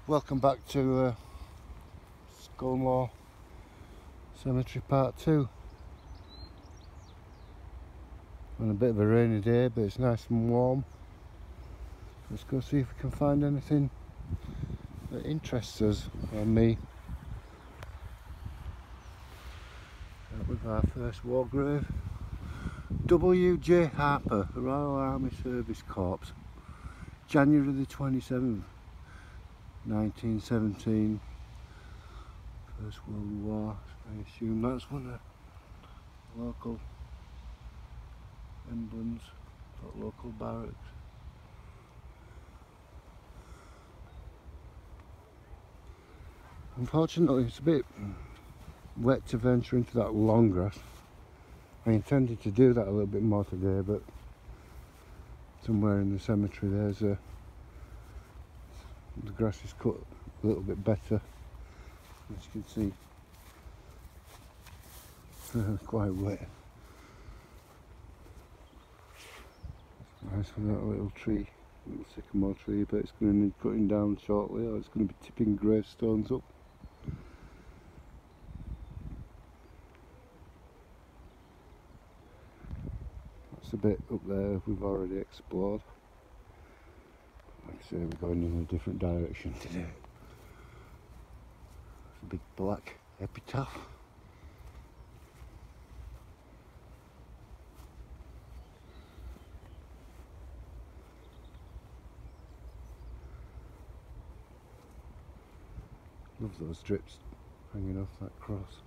Welcome back to Scholemore Cemetery Part 2. On a bit of a rainy day, but it's nice and warm. Let's go see if we can find anything that interests us or me. Start with our first war grave. W.J. Harper, Royal Army Service Corps, January the 27th, 1917. First World War. I assume that's one of the local emblems for local barracks. Unfortunately, it's a bit wet to venture into that long grass. I intended to do that a little bit more today, but somewhere in the cemetery there's the grass is cut a little bit better, as you can see. Quite wet. Nice for that little tree, little sycamore tree, but it's going to need cutting down shortly, or it's going to be tipping gravestones up. That's a bit up there we've already explored. Like I say, we're going in a different direction today. It's a big black epitaph. Love those drips hanging off that cross.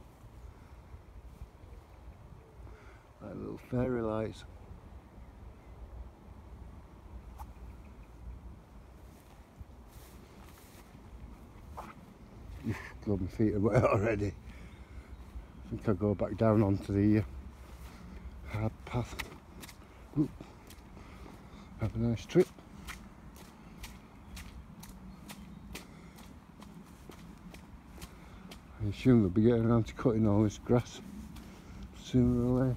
Like little fairy lights. God, my feet are wet already. I think I'll go back down onto the hard path. Ooh. Have a nice trip. I assume they'll be getting around to cutting all this grass sooner or later.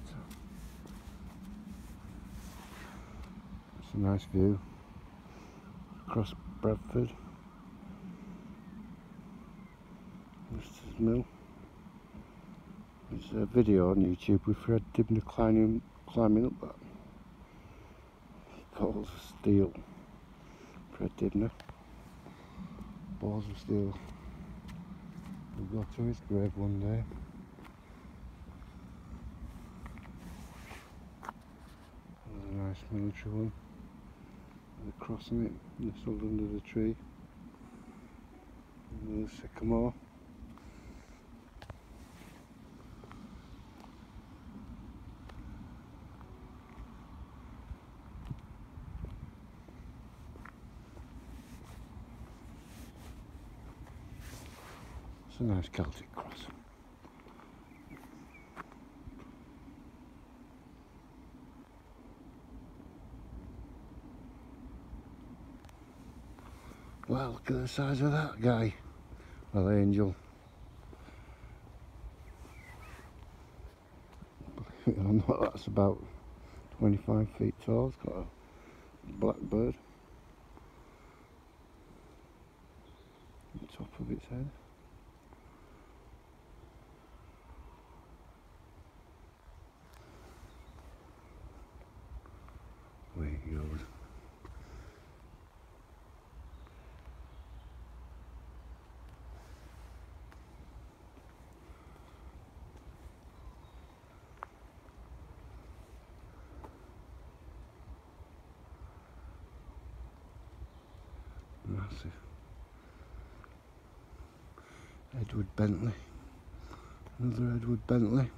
It's a nice view across Bradford. Mr. Mill. There's a video on YouTube with Fred Dibner climbing up that. Balls of steel. Fred Dibner. Balls of steel. We'll go to his grave one day. There's a nice military one. They're crossing it, nestled under the tree. And there's sycamore. It's a nice Celtic cross. Wow, look at the size of that guy. Well, angel. Believe it or not, that's about 25 feet tall. It's got a black bird on top of its head. Way it goes. Massive. Edward Bentley. Another Edward Bentley.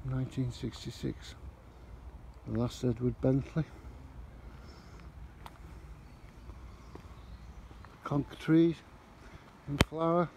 1966. The last Edward Bentley. Conker trees in flower.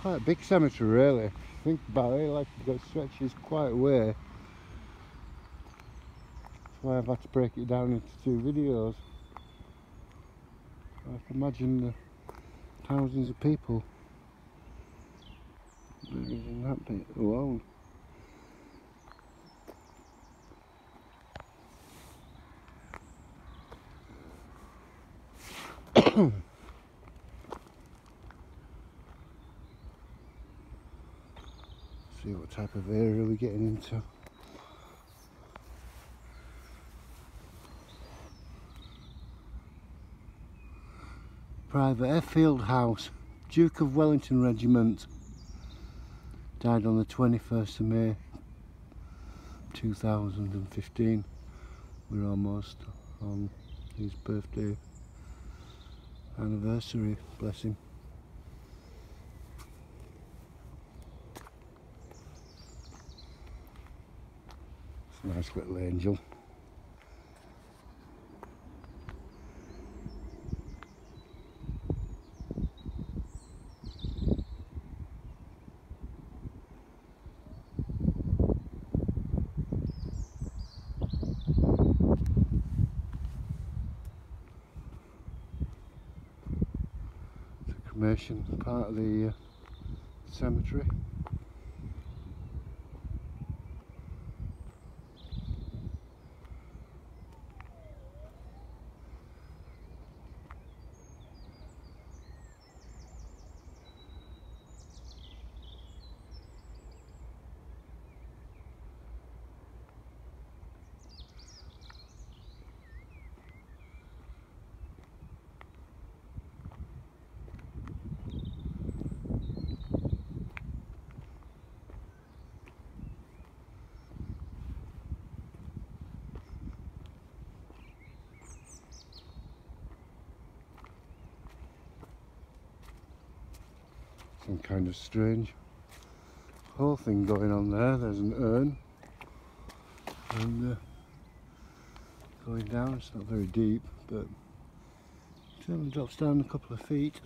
quite a big cemetery really. Think about it, like it stretches quite a way. That's why I've had to break it down into 2 videos. I can imagine the thousands of people living in that bit alone. See what type of area we're getting into. Private Effield House, Duke of Wellington Regiment, died on the 21st of May 2015. We're almost on his birthday anniversary, bless him. It's a nice little angel. Cremation part of the cemetery. Some kind of strange whole thing going on there. There's an urn, and going down, it's not very deep, but it certainly drops down a couple of feet.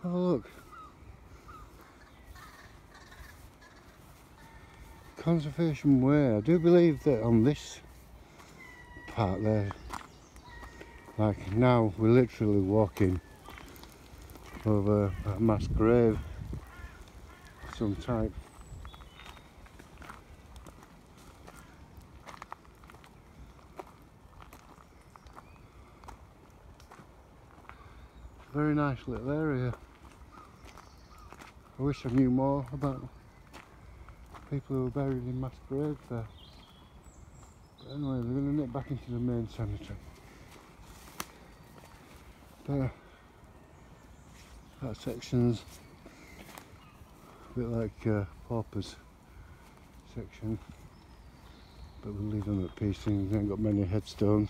Have a look. Conservation Way. I do believe that on this part there, like now, we're literally walking over a mass grave of some type. Very nice little area. I wish I knew more about people who were buried in mass graves there. But anyway, we're going to nip back into the main cemetery. But that section's a bit like Pauper's section, but we'll leave them at peace. Things ain't got many headstones.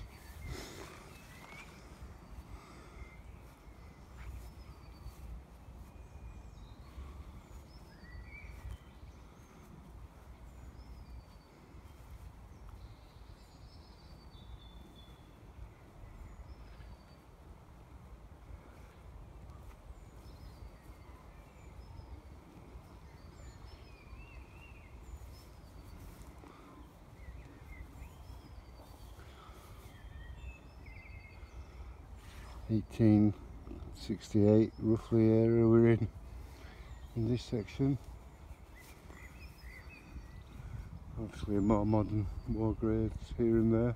1868 roughly area we're in this section. Obviously a more modern war graves here and there.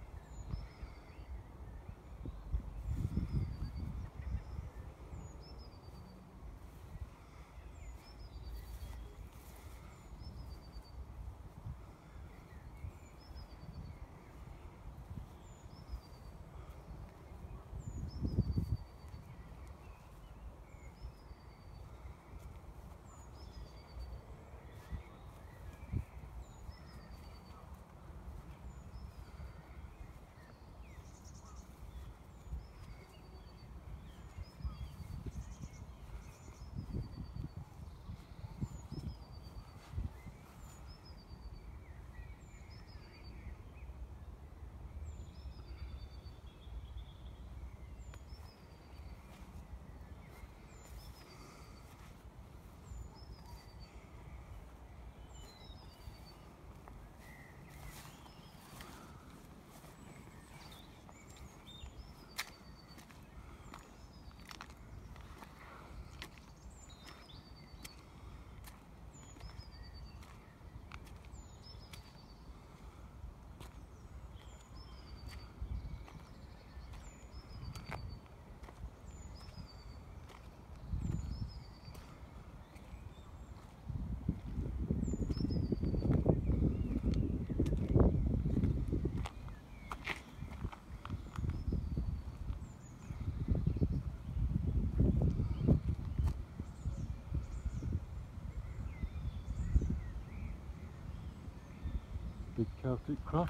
Big Celtic cross.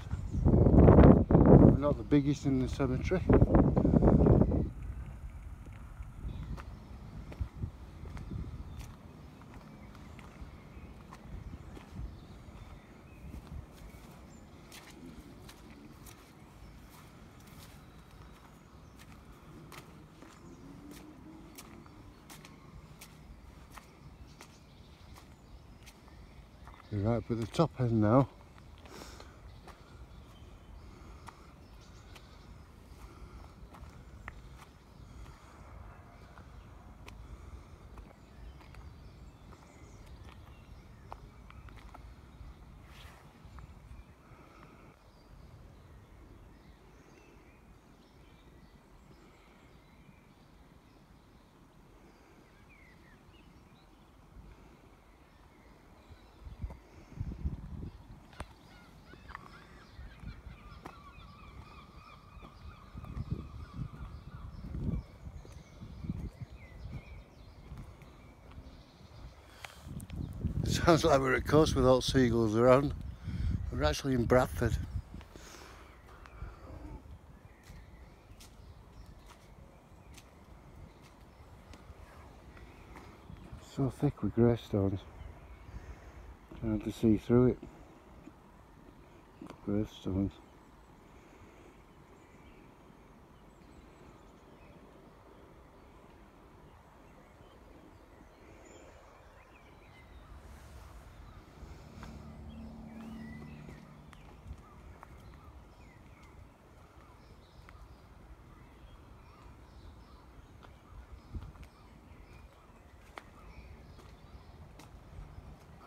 Not the biggest in the cemetery. We're right up at the top end now. Sounds like we're at coast with all seagulls around. We're actually in Bradford. So thick with gravestones. Hard to see through it. Gravestones.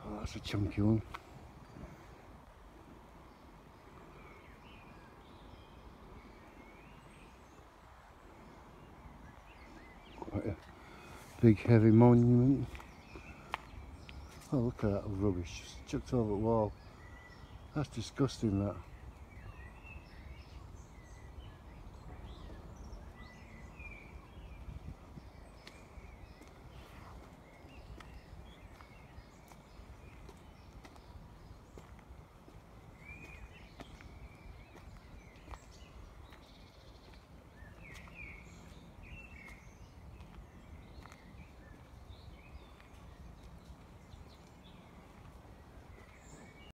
Oh, that's a chunky one. Quite a big heavy monument. Oh, look at that rubbish just chucked over the wall. That's disgusting, that.